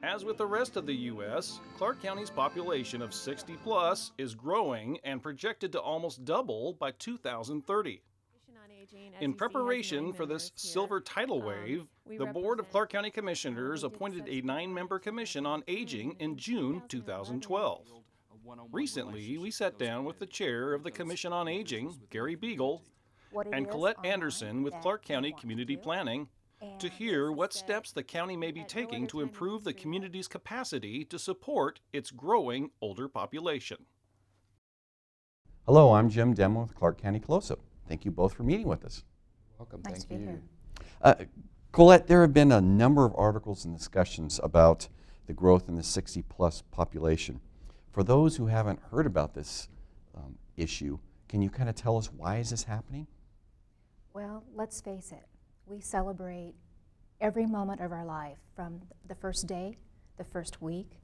As with the rest of the U.S., Clark County's population of 60 plus is growing and projected to almost double by 2030. In preparation for this silver tidal wave, the Board of Clark County Commissioners appointed a 9-member Commission on Aging in June 2012. Recently, we sat down with the chair of the Commission on Aging, Gary Beagle, and Colette Anderson with Clark County Community Planning to hear what steps the county may be taking to improve the community's capacity to support its growing older population. Hello, I'm Jim Demo with Clark County Close-Up. Thank you both for meeting with us. Welcome. Nice Thank to be you. here. Colette, there have been a number of articles and discussions about the growth in the 60-plus population. For those who haven't heard about this issue, can you kind of tell us why is this happening? Well, let's face it. We celebrate every moment of our life, from the first day, the first week,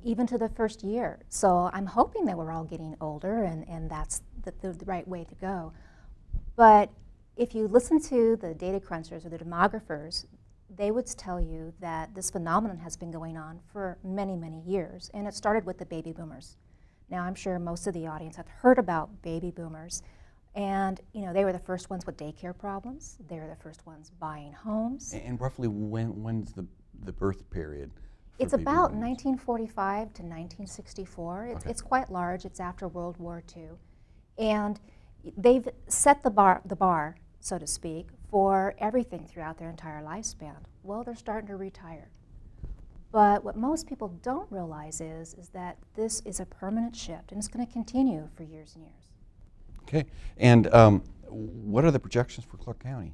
even to the first year. So I'm hoping that we're all getting older, and that's the right way to go. But if you listen to the data crunchers or the demographers, they would tell you that this phenomenon has been going on for many, many years, and it started with the baby boomers. Now, I'm sure most of the audience have heard about baby boomers, and they were the first ones with daycare problems. They were the first ones buying homes. And roughly when's the birth period? It's about 1945 to 1964. It's quite large. It's after World War II. And they've set the bar, so to speak, for everything throughout their entire lifespan. Well, they're starting to retire. But what most people don't realize is that this is a permanent shift, and it's going to continue for years and years. Okay, and what are the projections for Clark County?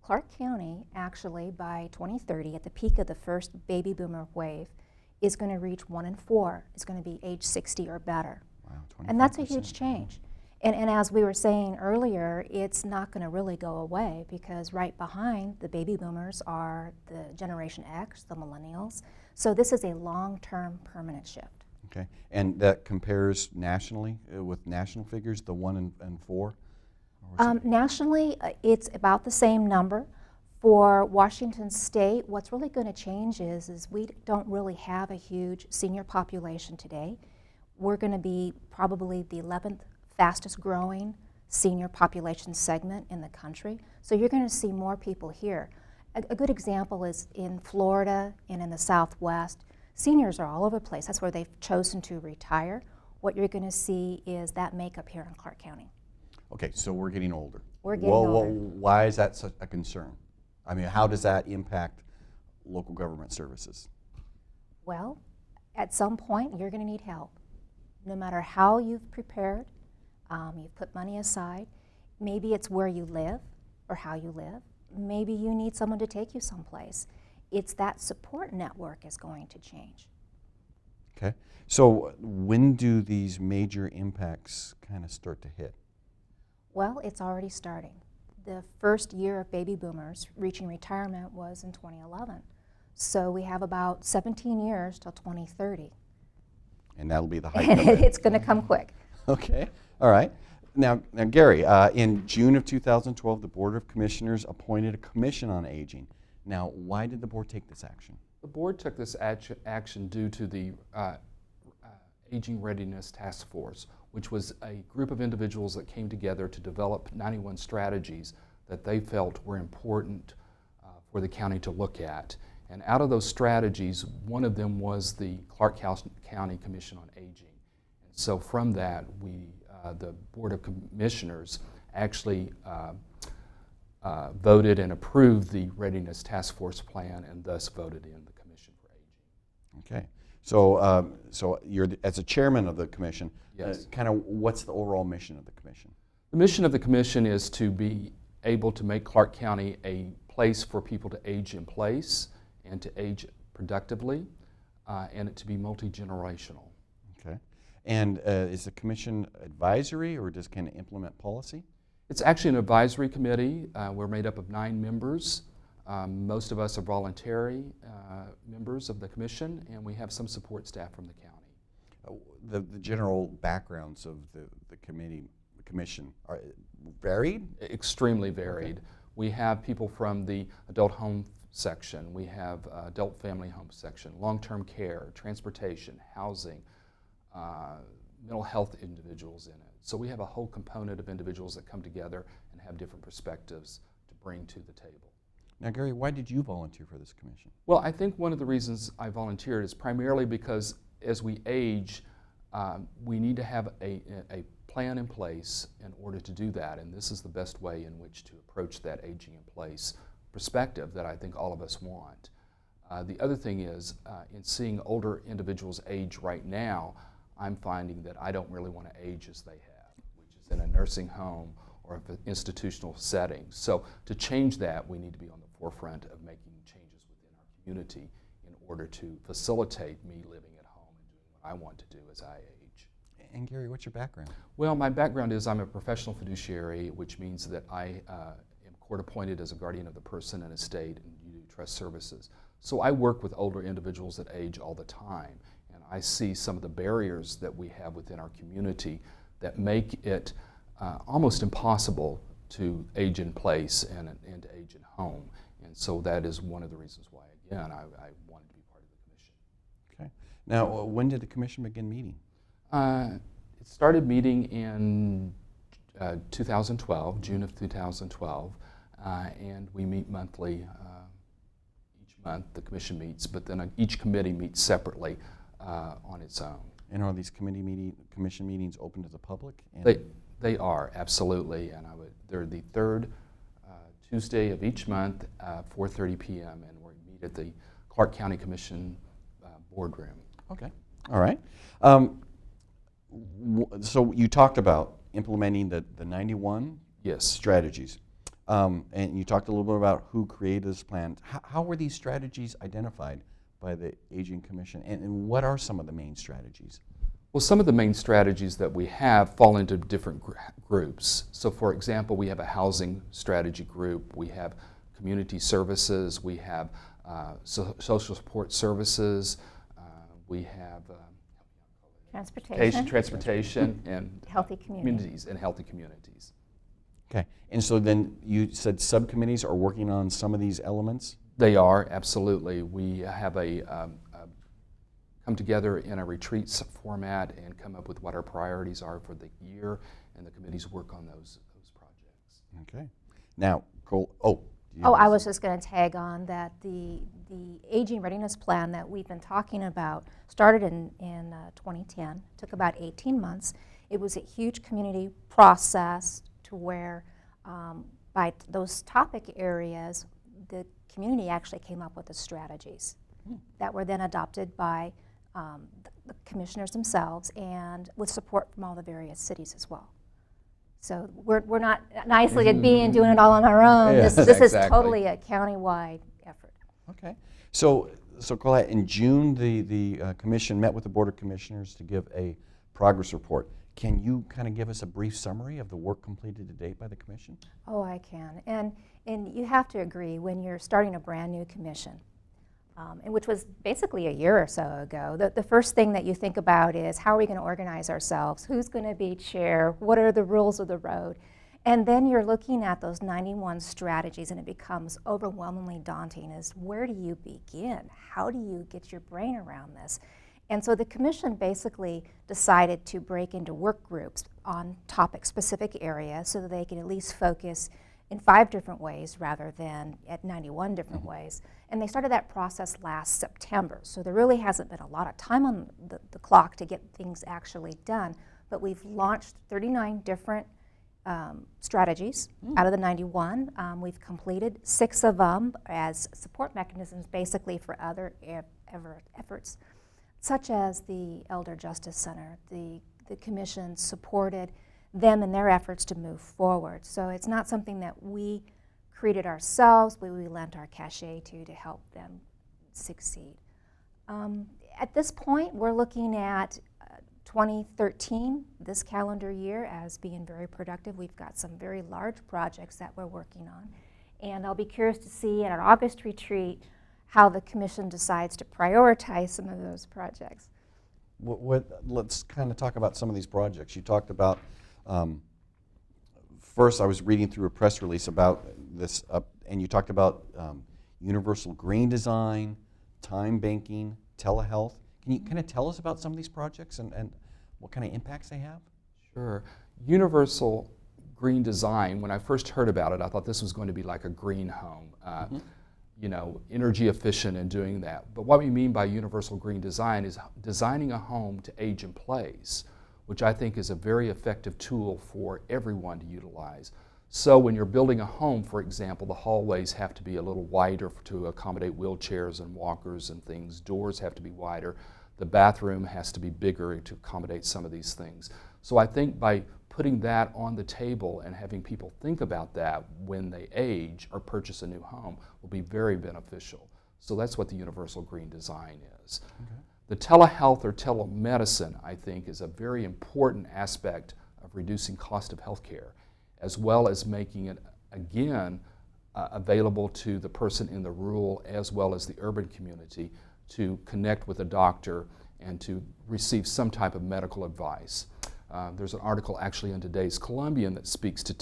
Clark County, actually, by 2030, at the peak of the first baby boomer wave, is going to reach 1 in 4. Is going to be age 60 or better. Wow, 25%. And that's a huge change. And as we were saying earlier, it's not going to really go away, because right behind the baby boomers are the Generation X, the millennials. So this is a long-term permanent shift. Okay, and that compares nationally with national figures, the 1 and 4? Nationally, it's about the same number. For Washington State, what's really going to change is we don't really have a huge senior population today. We're going to be probably the 11th fastest growing senior population segment in the country. So you're going to see more people here. A good example is in Florida and in the Southwest. Seniors are all over the place. That's where they've chosen to retire. What you're going to see is that makeup here in Clark County. Okay, so we're getting older. We're getting older. Why is that such a concern? I mean, how does that impact local government services? Well, at some point, you're going to need help. No matter how you've prepared, you've put money aside. Maybe it's where you live or how you live. Maybe you need someone to take you someplace. It's that support network is going to change. Okay, so when do these major impacts kind of start to hit? Well, it's already starting. The first year of baby boomers reaching retirement was in 2011. So we have about 17 years till 2030. And that'll be the height of it. It's going to come quick. Okay, all right. Now Gary, in June of 2012, the Board of Commissioners appointed a Commission on Aging. Now, why did the board take this action? The board took this action due to the Aging Readiness Task Force, which was a group of individuals that came together to develop 91 strategies that they felt were important for the county to look at. And out of those strategies, one of them was the Clark County Commission on Aging. And so from that, the Board of Commissioners actually voted and approved the Readiness Task Force plan, and thus voted in the Commission for Aging. Okay, so so you're as a chairman of the commission. Yes. Kind of what's the overall mission of the commission? The mission of the commission is to be able to make Clark County a place for people to age in place and to age productively, and it to be multi-generational. Okay, and is the commission advisory, or can it implement policy? It's actually an advisory committee. We're made up of 9 members. Most of us are voluntary members of the commission, and we have some support staff from the county. The general backgrounds of the commission are varied? Extremely varied. We have people from the adult home section, we have adult family home section, long-term care, transportation, housing, mental health individuals in it. So we have a whole component of individuals that come together and have different perspectives to bring to the table. Now, Gary, why did you volunteer for this commission? Well, I think one of the reasons I volunteered is primarily because as we age, we need to have a plan in place in order to do that, and this is the best way in which to approach that aging in place perspective that I think all of us want. The other thing is, in seeing older individuals age right now, I'm finding that I don't really want to age as they have, which is in a nursing home or an institutional setting. So to change that, we need to be on the forefront of making changes within our community in order to facilitate me living at home and doing what I want to do as I age. And Gary, what's your background? Well, my background is I'm a professional fiduciary, which means that I am court appointed as a guardian of the person and estate and you do trust services. So I work with older individuals that age all the time, and I see some of the barriers that we have within our community that make it almost impossible to age in place and to age in home. And so that is one of the reasons why, again, I wanted to be part of the commission. Okay. Now, when did the commission begin meeting? It started meeting in 2012, June of 2012, and we meet monthly. Each month the commission meets, but then each committee meets separately on its own. And are these commission meetings open to the public? They are, absolutely, and they're the third Tuesday of each month, 4:30 p.m., and we meet at the Clark County Commission boardroom. Okay, all right. So you talked about implementing the 91 Yes. strategies, and you talked a little bit about who created this plan. How were these strategies identified by the Aging Commission, and what are some of the main strategies? Well, some of the main strategies that we have fall into different groups. So, for example, we have a housing strategy group, we have community services, we have social support services, we have transportation and healthy communities and healthy communities. Okay, and so then you said subcommittees are working on some of these elements? They are, absolutely. We have come together in a retreats format and come up with what our priorities are for the year, and the committees work on those projects. Okay. Now, Cole, I was just going to tag on that the Aging Readiness Plan that we've been talking about started in 2010, took about 18 months. It was a huge community process to where by those topic areas, the community actually came up with the strategies that were then adopted by the commissioners themselves and with support from all the various cities as well. So we're not an isolated being doing it all on our own. Yes, this exactly. is totally a county-wide effort. Okay. So Colette, in June, the commission met with the Board of Commissioners to give a progress report. Can you kind of give us a brief summary of the work completed to date by the commission? Oh, I can. And you have to agree, when you're starting a brand new commission, and which was basically a year or so ago, the first thing that you think about is how are we going to organize ourselves? Who's going to be chair? What are the rules of the road? And then you're looking at those 91 strategies, and it becomes overwhelmingly daunting as where do you begin? How do you get your brain around this? And so the commission basically decided to break into work groups on topic-specific areas so that they can at least focus in 5 different ways rather than at 91 different ways. And they started that process last September. So there really hasn't been a lot of time on the clock to get things actually done. But we've launched 39 different strategies out of the 91. We've completed 6 of them as support mechanisms basically for other efforts, such as the Elder Justice Center. The commission supported them in their efforts to move forward. So it's not something that we created ourselves, but we lent our cachet to help them succeed. At this point, we're looking at 2013, this calendar year, as being very productive. We've got some very large projects that we're working on. And I'll be curious to see at our August retreat how the commission decides to prioritize some of those projects. Let's kind of talk about some of these projects. You talked about, first I was reading through a press release about this, and you talked about universal green design, time banking, telehealth. Can you kind of tell us about some of these projects and what kind of impacts they have? Sure. Universal green design, when I first heard about it, I thought this was going to be like a green home, you know, energy efficient in doing that. But what we mean by universal green design is designing a home to age in place, which I think is a very effective tool for everyone to utilize. So when you're building a home, for example, the hallways have to be a little wider to accommodate wheelchairs and walkers and things. Doors have to be wider. The bathroom has to be bigger to accommodate some of these things. So I think by putting that on the table and having people think about that when they age or purchase a new home will be very beneficial. So that's what the universal green design is. Okay. The telehealth or telemedicine, I think, is a very important aspect of reducing cost of healthcare, as well as making it, again, available to the person in the rural as well as the urban community to connect with a doctor and to receive some type of medical advice. There's an article actually in today's Columbian that speaks to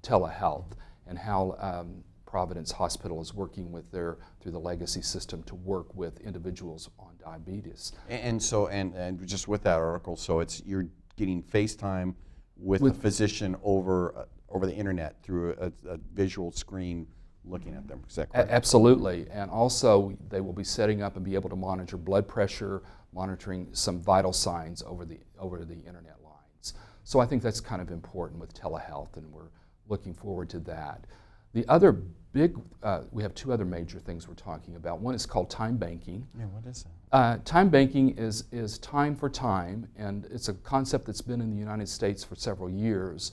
telehealth and how Providence Hospital is working with through the legacy system to work with individuals on diabetes. And so, and just with that article, so you're getting FaceTime with a physician over the internet through a visual screen looking at them. Is that correct? Absolutely. And also they will be setting up and be able to monitor blood pressure, monitoring some vital signs over the internet lines. So I think that's kind of important with telehealth, and we're looking forward to that. The other big, we have two other major things we're talking about. One is called time banking. Yeah, what is that? Time banking is time for time, and it's a concept that's been in the United States for several years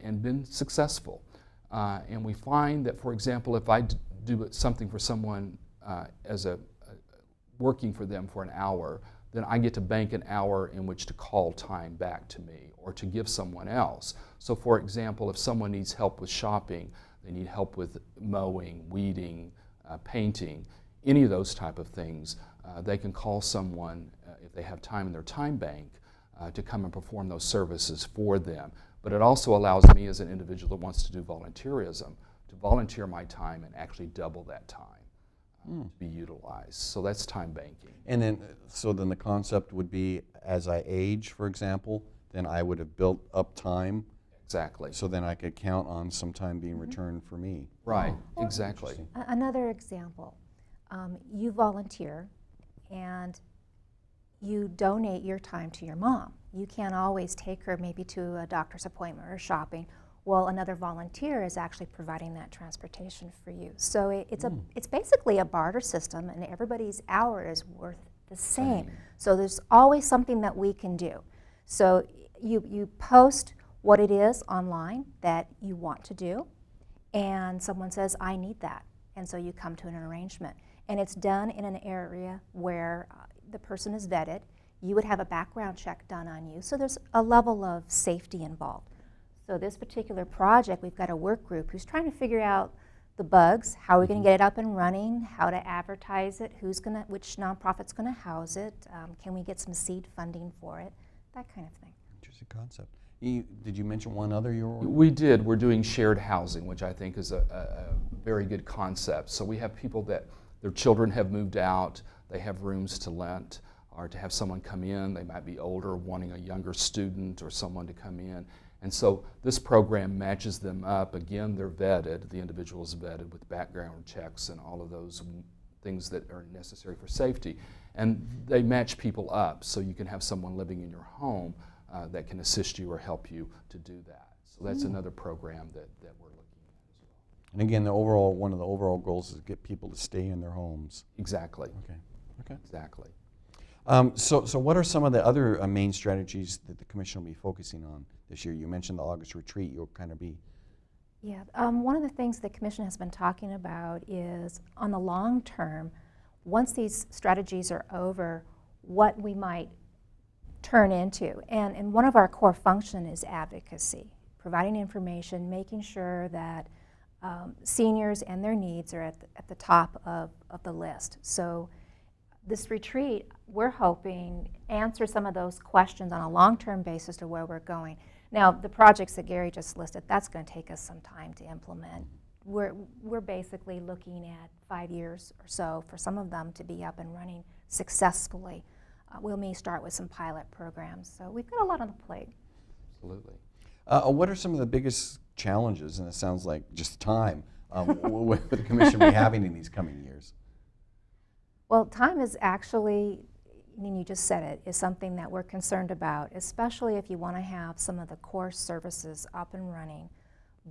and been successful. And we find that, for example, if I do something for someone working for them for an hour, then I get to bank an hour in which to call time back to me or to give someone else. So for example, if someone needs help with shopping, they need help with mowing, weeding, painting, any of those type of things, they can call someone if they have time in their time bank to come and perform those services for them. But it also allows me as an individual that wants to do volunteerism to volunteer my time and actually double that time to be utilized. So that's time banking. And then, so then the concept would be, as I age, for example, then I would have built up time. Exactly. So then I could count on some time being returned for me. Right, exactly. Another example, you volunteer and you donate your time to your mom. You can't always take her maybe to a doctor's appointment or shopping. Well, another volunteer is actually providing that transportation for you. So it's basically a barter system, and everybody's hour is worth the same. So there's always something that we can do. So you post what it is online that you want to do, and someone says, I need that. And so you come to an arrangement. And it's done in an area where the person is vetted. You would have a background check done on you. So there's a level of safety involved. So this particular project, we've got a work group who's trying to figure out the bugs, how are we going to get it up and running, how to advertise it, which nonprofit's going to house it, can we get some seed funding for it, that kind of thing. Interesting concept. Did you mention one other? We did. We're doing shared housing, which I think is a very good concept. So we have people that their children have moved out, they have rooms to rent, or to have someone come in. They might be older, wanting a younger student or someone to come in. And so this program matches them up. Again, they're vetted, the individual is vetted with background checks and all of those things that are necessary for safety. And they match people up, so you can have someone living in your home that can assist you or help you to do that. So that's another program that we're looking at as well. And again, one of the overall goals is to get people to stay in their homes. Exactly. Okay. Exactly. So what are some of the other main strategies that the Commission will be focusing on this year? You mentioned the August retreat. You'll kind of be... Yeah, one of the things the Commission has been talking about is on the long term, once these strategies are over, what we might turn into. And one of our core function is advocacy, providing information, making sure that seniors and their needs are at the top of the list. So this retreat, we're hoping, answers some of those questions on a long-term basis to where we're going. Now, the projects that Gary just listed, that's going to take us some time to implement we're basically looking at 5 years or so for some of them to be up and running successfully. We may start with some pilot programs, so we've got a lot on the plate. Absolutely. What are some of the biggest challenges, and it sounds like just time, with the commission we're having in these coming years? Well, time is actually, I mean, you just said it, is something that we're concerned about, especially if you want to have some of the core services up and running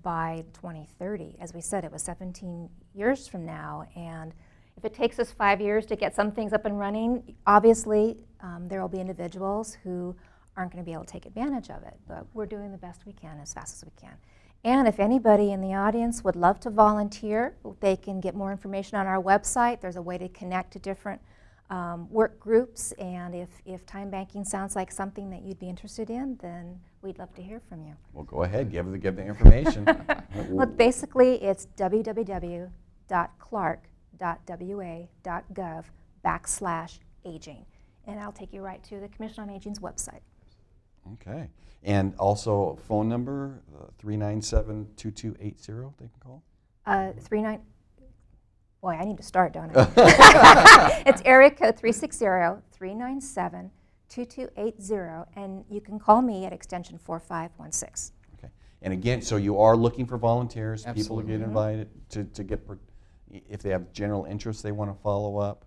by 2030. As we said, it was 17 years from now, and if it takes us 5 years to get some things up and running, obviously there will be individuals who aren't going to be able to take advantage of it, but we're doing the best we can as fast as we can. And if anybody in the audience would love to volunteer, they can get more information on our website. There's a way to connect to different work groups, and if time banking sounds like something that you'd be interested in, then we'd love to hear from you. Well, go ahead, give the information. Well, basically, it's www.clark.wa.gov/aging, and I'll take you right to the Commission on Aging's website. Okay. And also phone number, 397-2280 they can call? Boy, I need to start, don't I? It's area code 360-397-2280, and you can call me at extension 4516. Okay. And again, so you are looking for volunteers, Absolutely. people to get invited to get, if they have general interest they want to follow up?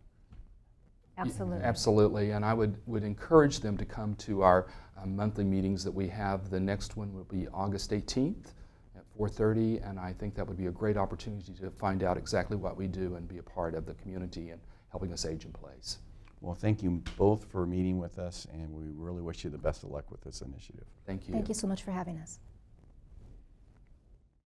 Absolutely. Absolutely, and I would encourage them to come to our monthly meetings that we have. The next one will be August 18th at 4:30, and I think that would be a great opportunity to find out exactly what we do and be a part of the community and helping us age in place. Well, thank you both for meeting with us, and we really wish you the best of luck with this initiative. Thank you. Thank you so much for having us.